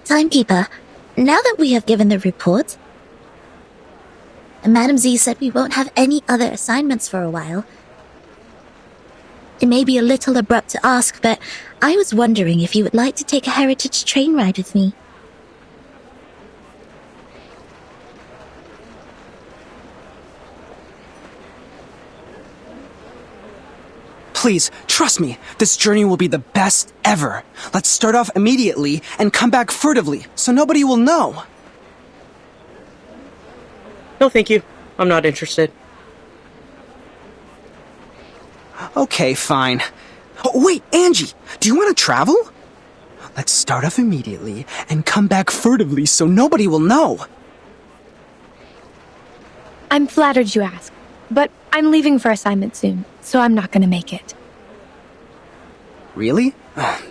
Timekeeper, now that we have given the report, Madam Z said we won't have any other assignments for a while. It may be a little abrupt to ask, but I was wondering if you would like to take a heritage train ride with me. Please, trust me, this journey will be the best ever. Let's start off immediately and come back furtively, so nobody will know. No, thank you. I'm not interested. Okay, fine. Oh, wait, Angie, do you want to travel? Let's start off immediately and come back furtively so nobody will know. I'm flattered you asked, but I'm leaving for assignment soon, so I'm not gonna make it. Really?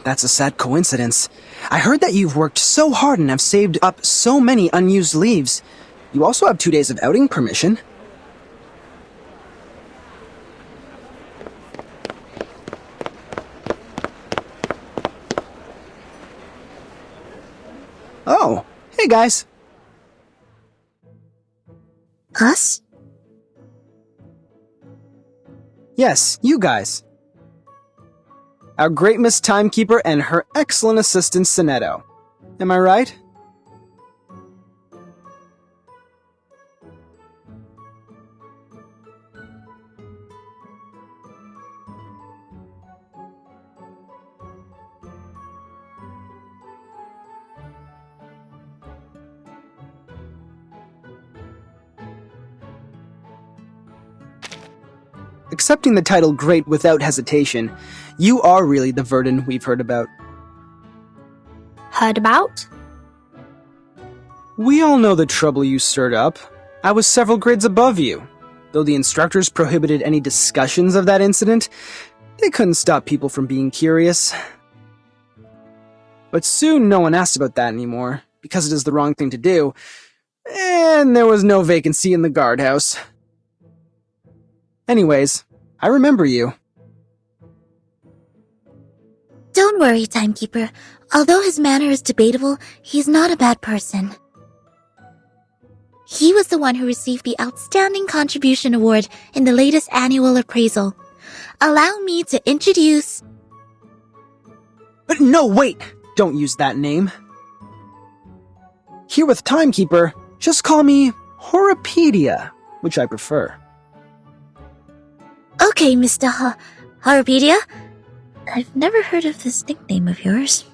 That's a sad coincidence. I heard that you've worked so hard and have saved up so many unused leaves. You also have 2 days of outing permission. Oh, hey guys. Us? Yes, you guys. Our great Miss Timekeeper and her excellent assistant, Sonetto. Am I right? Accepting the title Great without hesitation, you are really the Verdun we've heard about. Heard about? We all know the trouble you stirred up. I was several grades above you. Though the instructors prohibited any discussions of that incident, they couldn't stop people from being curious. But soon no one asked about that anymore, because it is the wrong thing to do, and there was no vacancy in the guardhouse. Anyways, I remember you. Don't worry, Timekeeper. Although his manner is debatable, he's not a bad person. He was the one who received the Outstanding Contribution Award in the latest annual appraisal. Allow me to introduce... But no, wait! Don't use that name. Here with Timekeeper, just call me Horopedia, which I prefer. Okay, Mr. Horopedia. I've never heard of this nickname of yours.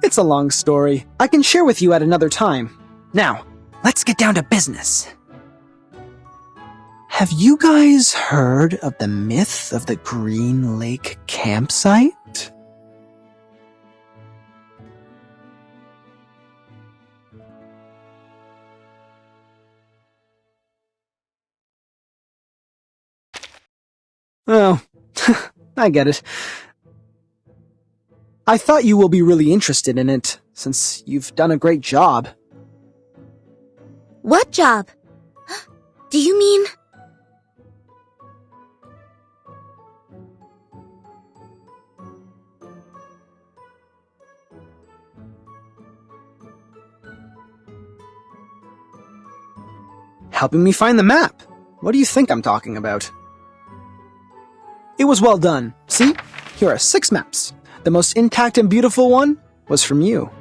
It's a long story. I can share with you at another time. Now, let's get down to business. Have you guys heard of the myth of the Green Lake campsite? Oh, I get it. I thought you will be really interested in it, since you've done a great job. What job? Do you mean... Helping me find the map. What do you think I'm talking about? It was well done. See? Here are 6 maps. The most intact and beautiful one was from you.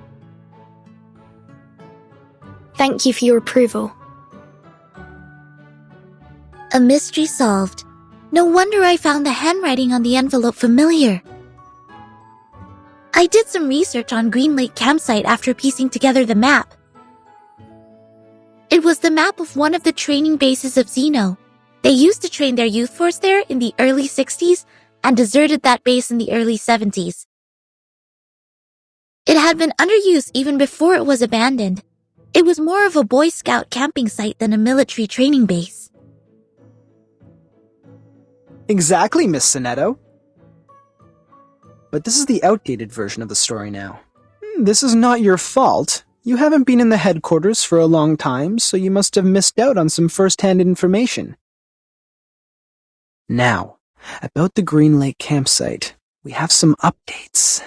Thank you for your approval. A mystery solved. No wonder I found the handwriting on the envelope familiar. I did some research on Green Lake Campsite after piecing together the map. It was the map of one of the training bases of Xeno. They used to train their youth force there in the early 60s and deserted that base in the early 70s. It had been under use even before it was abandoned. It was more of a Boy Scout camping site than a military training base. Exactly, Miss Sonetto. But this is the outdated version of the story now. This is not your fault. You haven't been in the headquarters for a long time, so you must have missed out on some first-hand information. Now, about the Green Lake campsite, we have some updates.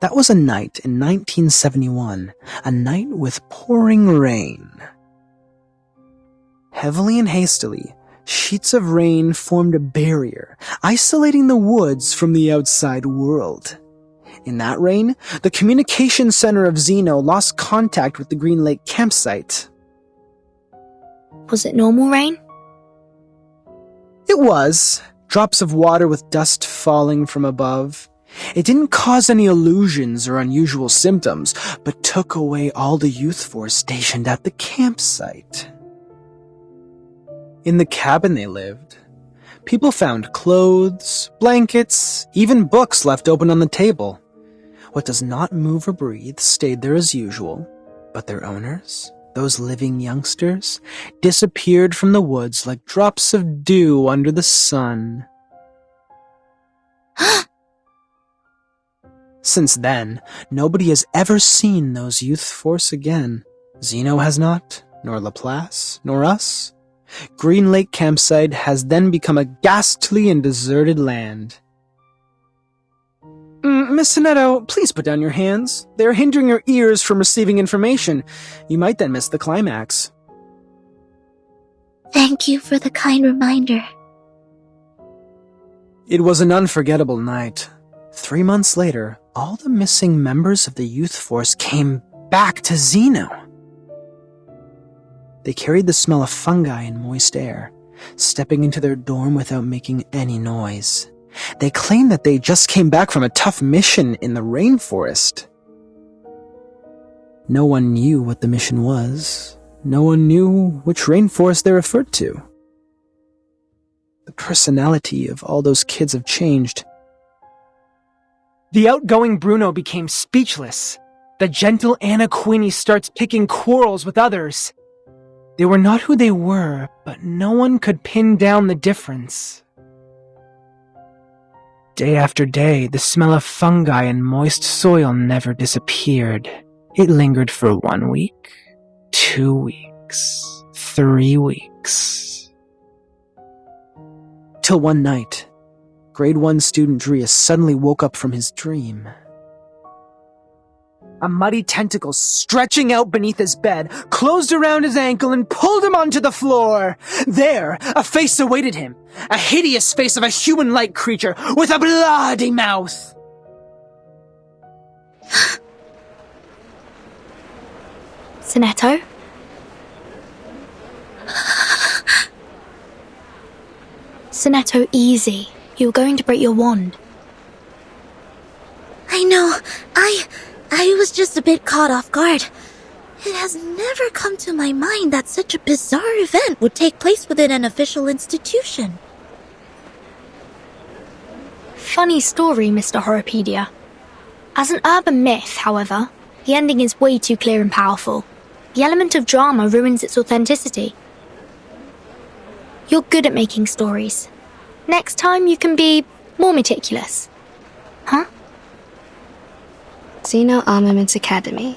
That was a night in 1971, a night with pouring rain. Heavily and hastily, sheets of rain formed a barrier, isolating the woods from the outside world. In that rain, the communication center of Xeno lost contact with the Green Lake campsite. Was it normal rain? It was, drops of water with dust falling from above. It didn't cause any illusions or unusual symptoms, but took away all the youth force stationed at the campsite. In the cabin they lived, people found clothes, blankets, even books left open on the table. What does not move or breathe stayed there as usual, but their owners, those living youngsters, disappeared from the woods like drops of dew under the sun. Since then, nobody has ever seen those youth force again. Xeno has not, nor Laplace, nor us. Green Lake Campsite has then become a ghastly and deserted land. Miss Sonetto, please put down your hands. They are hindering your ears from receiving information. You might then miss the climax. Thank you for the kind reminder. It was an unforgettable night. 3 months later, all the missing members of the youth force came back to Xeno. They carried the smell of fungi and moist air, stepping into their dorm without making any noise. They claimed that they just came back from a tough mission in the rainforest. No one knew what the mission was. No one knew which rainforest they referred to. The personality of all those kids have changed. The outgoing Bruno became speechless. The gentle Anna Queenie starts picking quarrels with others. They were not who they were, but no one could pin down the difference. Day after day, the smell of fungi and moist soil never disappeared. It lingered for 1 week, 2 weeks, 3 weeks. Till one night, Grade 1 student Drea suddenly woke up from his dream. A muddy tentacle stretching out beneath his bed, closed around his ankle and pulled him onto the floor. There, a face awaited him. A hideous face of a human-like creature with a bloody mouth. Sonetto? Sonetto, easy. You're going to break your wand. I know. I was just a bit caught off guard. It has never come to my mind that such a bizarre event would take place within an official institution. Funny story, Mr. Horopedia. As an urban myth, however, the ending is way too clear and powerful. The element of drama ruins its authenticity. You're good at making stories. Next time you can be more meticulous. Huh? Xeno Armaments Academy.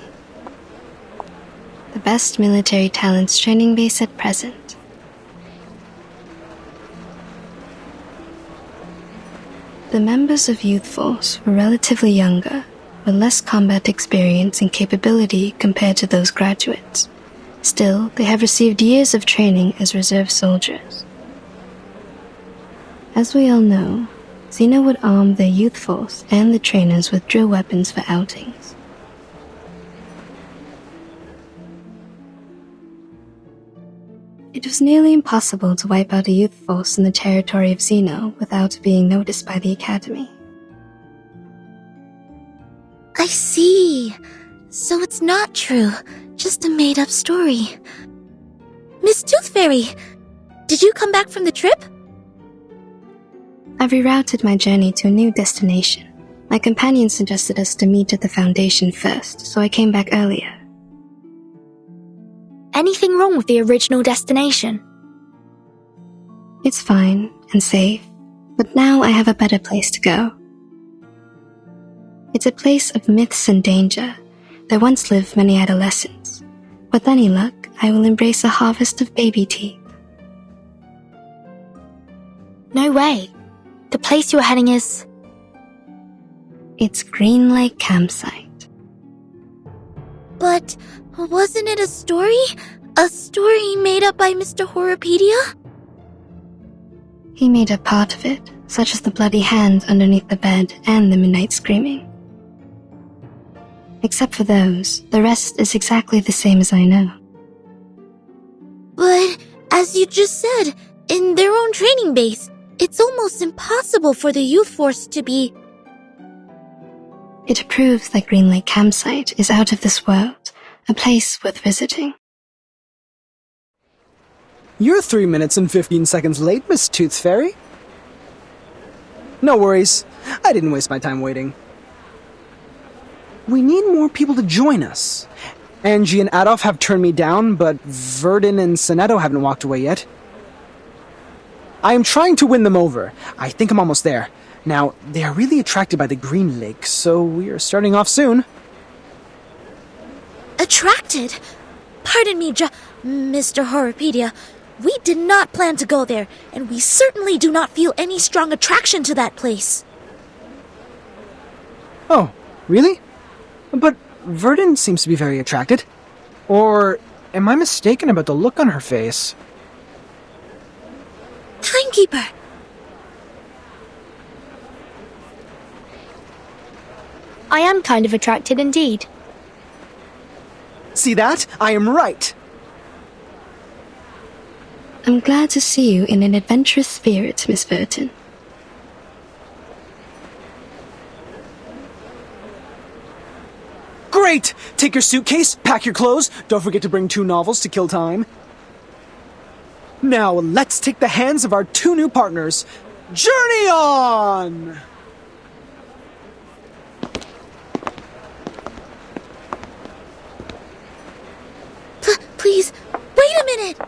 The best military talents training base at present. The members of Youth Force were relatively younger, with less combat experience and capability compared to those graduates. Still, they have received years of training as reserve soldiers. As we all know, Xeno would arm their youth force and the trainers with drill weapons for outings. It was nearly impossible to wipe out a youth force in the territory of Xeno without being noticed by the Academy. I see. So it's not true. Just a made-up story. Miss Tooth Fairy, did you come back from the trip? I've rerouted my journey to a new destination. My companion suggested us to meet at the Foundation first, so I came back earlier. Anything wrong with the original destination? It's fine and safe, but now I have a better place to go. It's a place of myths and danger. There once lived many adolescents. With any luck, I will embrace a harvest of baby teeth. No way. The place you're heading is... It's Green Lake Campsite. But wasn't it a story? A story made up by Mr. Horopedia? He made up part of it, such as the bloody hand underneath the bed and the midnight screaming. Except for those, the rest is exactly the same as I know. But, as you just said, in their own training base, it's almost impossible for the youth force to be... It proves that Green Lake Campsite is out of this world, a place worth visiting. You're 3 minutes and 15 seconds late, Miss Tooth Fairy. No worries. I didn't waste my time waiting. We need more people to join us. Angie and Adolf have turned me down, but Verdun and Sonetto haven't walked away yet. I am trying to win them over. I think I'm almost there. Now, they are really attracted by the Green Lake, so we are starting off soon. Attracted? Pardon me, Mr. Horopedia. We did not plan to go there, and we certainly do not feel any strong attraction to that place. Oh, really? But Verdun seems to be very attracted. Or am I mistaken about the look on her face? Timekeeper! I am kind of attracted indeed. See that? I am right! I'm glad to see you in an adventurous spirit, Miss Verdun. Great! Take your suitcase, pack your clothes, don't forget to bring 2 novels to kill time. Now, let's take the hands of our 2 new partners. Journey on! Please, wait a minute!